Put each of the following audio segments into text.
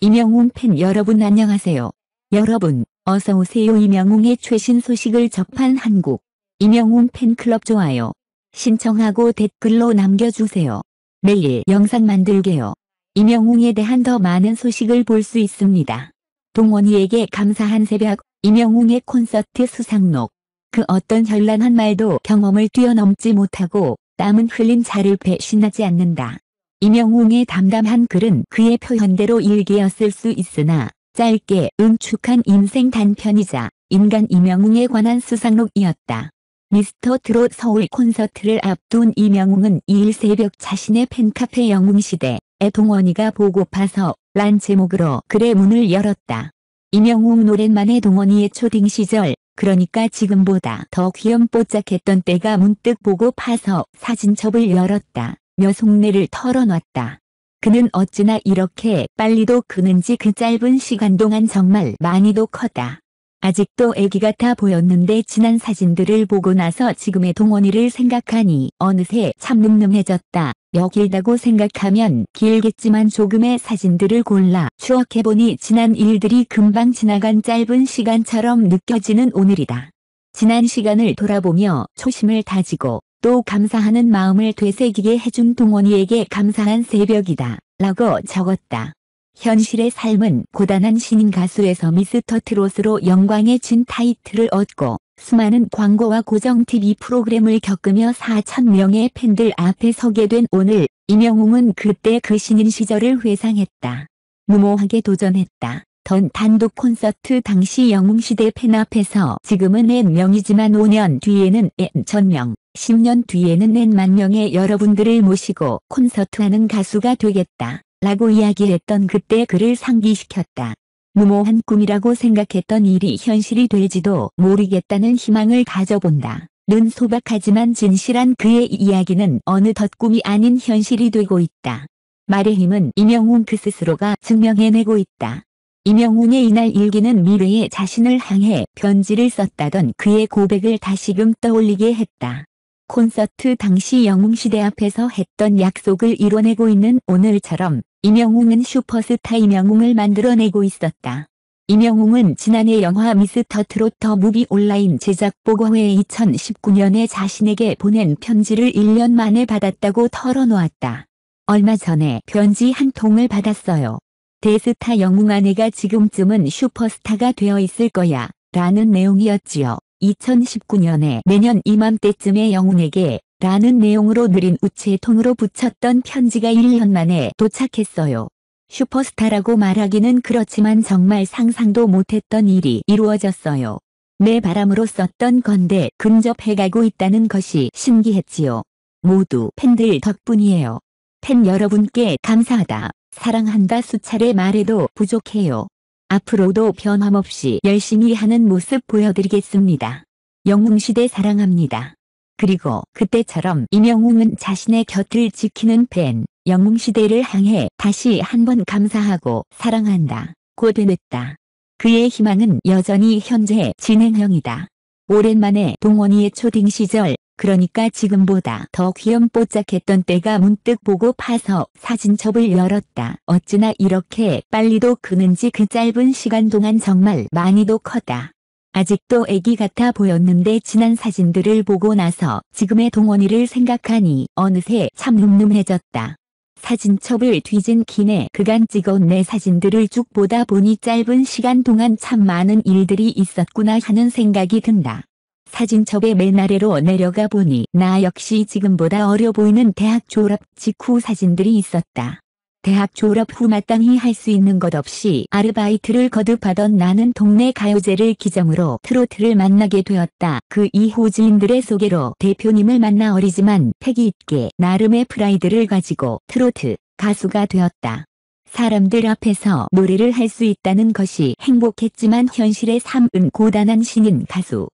임영웅 팬 여러분 안녕하세요. 여러분, 어서오세요. 임영웅의 최신 소식을 접한 한국 임영웅 팬클럽 좋아요 신청하고 댓글로 남겨주세요. 매일 영상 만들게요. 임영웅에 대한 더 많은 소식을 볼 수 있습니다. 동원이에게 감사한 새벽, 임영웅의 콘서트 수상록. 그 어떤 현란한 말도 경험을 뛰어넘지 못하고 땀은 흘린 자를 배신하지 않는다. 임영웅의 담담한 글은 그의 표현대로 일기였을 수 있으나 짧게 응축한 인생 단편이자 인간 임영웅에 관한 수상록이었다. 미스터 트롯 서울 콘서트를 앞둔 임영웅은 2일 새벽 자신의 팬카페 영웅시대에 동원이가 보고파서 란 제목으로 글의 문을 열었다. 임영웅 오랜만에 동원이의 초딩 시절, 그러니까 지금보다 더 귀염뽀짝했던 때가 문득 보고 파서 사진첩을 열었다. 며 속내를 털어놨다. 그는 어찌나 이렇게 빨리도 크는지 그 짧은 시간 동안 정말 많이도 컸다. 아직도 애기 같아 보였는데 지난 사진들을 보고 나서 지금의 동원이를 생각하니 어느새 참 늠름해졌다. 길다고 생각하면 길겠지만 조금의 사진들을 골라 추억해보니 지난 일들이 금방 지나간 짧은 시간처럼 느껴지는 오늘이다. 지난 시간을 돌아보며 초심을 다지고 또 감사하는 마음을 되새기게 해준 동원이에게 감사한 새벽이다. 라고 적었다. 현실의 삶은 고단한 신인 가수에서 미스터 트롯으로 영광의 진 타이틀을 얻고 수많은 광고와 고정 TV 프로그램을 겪으며 4,000명의 팬들 앞에 서게 된 오늘, 임영웅은 그때 그 신인 시절을 회상했다. 무모하게 도전했다. 던 단독 콘서트 당시 영웅시대 팬 앞에서 지금은 N명이지만 5년 뒤에는 N,000명, 10년 뒤에는 N만명의 여러분들을 모시고 콘서트하는 가수가 되겠다. 라고 이야기했던 그때 그를 상기시켰다. 무모한 꿈이라고 생각했던 일이 현실이 될지도 모르겠다는 희망을 가져본다. 는 소박하지만 진실한 그의 이야기는 어느덧 꿈이 아닌 현실이 되고 있다. 말의 힘은 임영웅 그 스스로가 증명해내고 있다. 임영웅의 이날 일기는 미래의 자신을 향해 편지를 썼다던 그의 고백을 다시금 떠올리게 했다. 콘서트 당시 영웅시대 앞에서 했던 약속을 이뤄내고 있는 오늘처럼 임영웅은 슈퍼스타 임영웅을 만들어내고 있었다. 임영웅은 지난해 영화 미스터 트롯 더 무비 온라인 제작 보고회에 2019년에 자신에게 보낸 편지를 1년 만에 받았다고 털어놓았다. 얼마 전에 편지 한 통을 받았어요. 대스타 영웅 아내가 지금쯤은 슈퍼스타가 되어 있을 거야 라는 내용이었지요. 2019년에 내년 이맘때쯤에 영웅에게 라는 내용으로 느린 우체통으로 붙였던 편지가 1년 만에 도착했어요. 슈퍼스타라고 말하기는 그렇지만 정말 상상도 못했던 일이 이루어졌어요. 내 바람으로 썼던 건데 근접해가고 있다는 것이 신기했지요. 모두 팬들 덕분이에요. 팬 여러분께 감사하다, 사랑한다 수차례 말해도 부족해요. 앞으로도 변함없이 열심히 하는 모습 보여드리겠습니다. 영웅시대 사랑합니다. 그리고 그때처럼 임영웅은 자신의 곁을 지키는 팬, 영웅시대를 향해 다시 한번 감사하고 사랑한다 고 되냈다. 그의 희망은 여전히 현재 진행형이다. 오랜만에 동원이의 초딩 시절, 그러니까 지금보다 더 귀염뽀짝했던 때가 문득 보고 파서 사진첩을 열었다. 어찌나 이렇게 빨리도 크는지 그 짧은 시간 동안 정말 많이도 컸다. 아직도 애기 같아 보였는데 지난 사진들을 보고 나서 지금의 동원이를 생각하니 어느새 참 늠름해졌다. 사진첩을 뒤진 김에 그간 찍어온 내 사진들을 쭉 보다 보니 짧은 시간 동안 참 많은 일들이 있었구나 하는 생각이 든다. 사진첩의 맨 아래로 내려가 보니 나 역시 지금보다 어려 보이는 대학 졸업 직후 사진들이 있었다. 대학 졸업 후 마땅히 할 수 있는 것 없이 아르바이트를 거듭하던 나는 동네 가요제를 기점으로 트로트를 만나게 되었다. 그 이후 지인들의 소개로 대표님을 만나 어리지만 패기 있게 나름의 프라이드를 가지고 트로트 가수가 되었다. 사람들 앞에서 노래를 할 수 있다는 것이 행복했지만 현실의 삶은 고단한 신인 가수.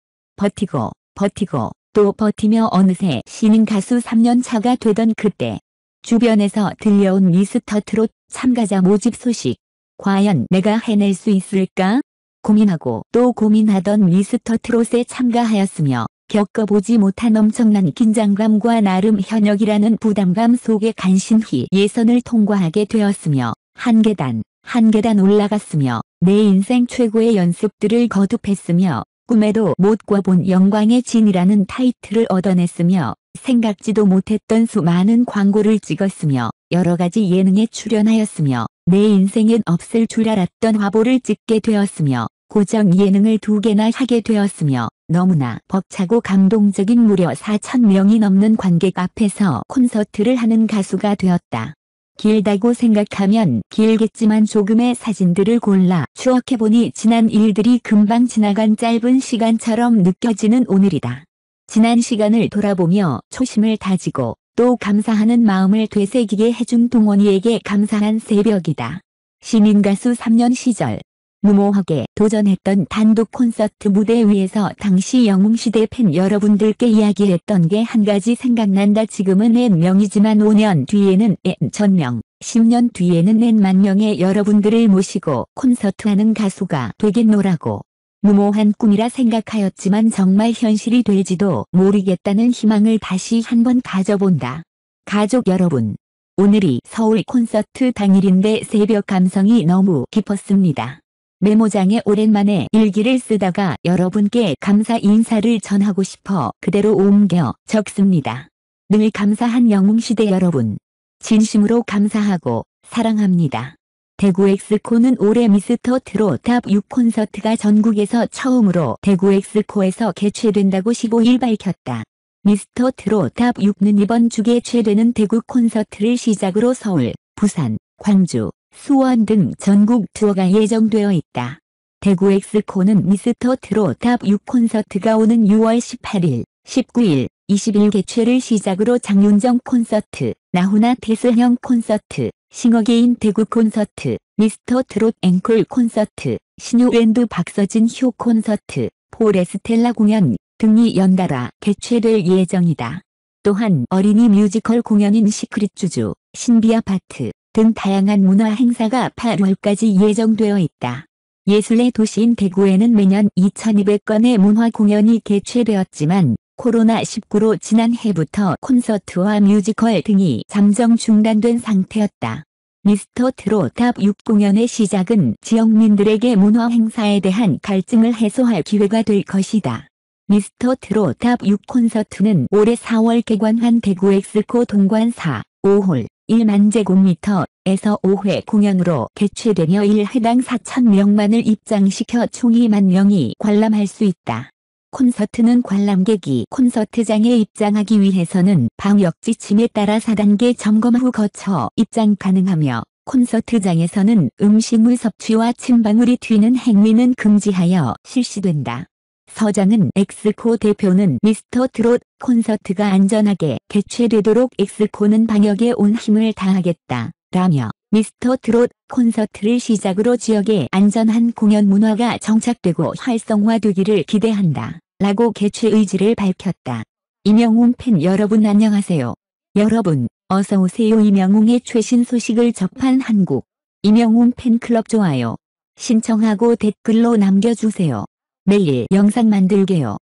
버티고 또 버티며 어느새 신인 가수 3년 차가 되던 그때 주변에서 들려온 미스터 트롯 참가자 모집 소식. 과연 내가 해낼 수 있을까? 고민하고 또 고민하던 미스터 트롯에 참가하였으며 겪어보지 못한 엄청난 긴장감과 나름 현역이라는 부담감 속에 간신히 예선을 통과하게 되었으며 한 계단 한 계단 올라갔으며 내 인생 최고의 연습들을 거듭했으며 꿈에도 못 꿔본 영광의 진이라는 타이틀을 얻어냈으며 생각지도 못했던 수많은 광고를 찍었으며 여러 가지 예능에 출연하였으며 내 인생엔 없을 줄 알았던 화보를 찍게 되었으며 고정 예능을 2개나 하게 되었으며 너무나 벅차고 감동적인 무려 4,000명이 넘는 관객 앞에서 콘서트를 하는 가수가 되었다. 길다고 생각하면 길겠지만 조금의 사진들을 골라 추억해보니 지난 일들이 금방 지나간 짧은 시간처럼 느껴지는 오늘이다. 지난 시간을 돌아보며 초심을 다지고 또 감사하는 마음을 되새기게 해준 동원이에게 감사한 새벽이다. 신인가수 3년 시절 무모하게 도전했던 단독 콘서트 무대 위에서 당시 영웅시대 팬 여러분들께 이야기했던 게 한 가지 생각난다. 지금은 N 명이지만 5년 뒤에는 N 1000명, 10년 뒤에는 N 만 명의 여러분들을 모시고 콘서트하는 가수가 되겠노라고. 무모한 꿈이라 생각하였지만 정말 현실이 될지도 모르겠다는 희망을 다시 한번 가져본다. 가족 여러분, 오늘이 서울 콘서트 당일인데 새벽 감성이 너무 깊었습니다. 메모장에 오랜만에 일기를 쓰다가 여러분께 감사 인사를 전하고 싶어 그대로 옮겨 적습니다. 늘 감사한 영웅시대 여러분. 진심으로 감사하고 사랑합니다. 대구 엑스코는 올해 미스터 트롯 탑 6 콘서트가 전국에서 처음으로 대구 엑스코에서 개최된다고 15일 밝혔다. 미스터 트롯 탑 6는 이번 주 개최되는 대구 콘서트를 시작으로 서울, 부산, 광주, 수원 등 전국 투어가 예정되어 있다. 대구 엑스코는 미스터 트롯 탑 6 콘서트가 오는 6월 18일, 19일, 20일 개최를 시작으로 장윤정 콘서트, 나훈아 태슬형 콘서트, 싱어게인 대구 콘서트, 미스터 트롯 앵콜 콘서트, 신유랜드 박서진 효 콘서트, 포레스텔라 공연 등이 연달아 개최될 예정이다. 또한 어린이 뮤지컬 공연인 시크릿 주주, 신비아파트 등 다양한 문화 행사가 8월까지 예정되어 있다. 예술의 도시인 대구에는 매년 2200건의 문화 공연이 개최되었지만 코로나19로 지난해부터 콘서트와 뮤지컬 등이 잠정 중단된 상태였다. 미스터 트롯 탑 6 공연의 시작은 지역민들에게 문화 행사에 대한 갈증을 해소할 기회가 될 것이다. 미스터 트롯 탑 6 콘서트는 올해 4월 개관한 대구 엑스코 동관 4, 5홀 1만 제곱미터에서 5회 공연으로 개최되며 1회당 4,000명만을 입장시켜 총 2만 명이 관람할 수 있다. 콘서트는 관람객이 콘서트장에 입장하기 위해서는 방역 지침에 따라 4단계 점검 후 거쳐 입장 가능하며 콘서트장에서는 음식물 섭취와 침방울이 튀는 행위는 금지하여 실시된다. 서장은 엑스코 대표는 미스터 트롯 콘서트가 안전하게 개최되도록 엑스코는 방역에 온 힘을 다하겠다 라며 미스터 트롯 콘서트를 시작으로 지역에 안전한 공연 문화가 정착되고 활성화되기를 기대한다 라고 개최 의지를 밝혔다. 임영웅 팬 여러분 안녕하세요. 여러분 어서오세요. 임영웅의 최신 소식을 접한 한국 임영웅 팬클럽 좋아요 신청하고 댓글로 남겨주세요. 매일 영상 만들게요.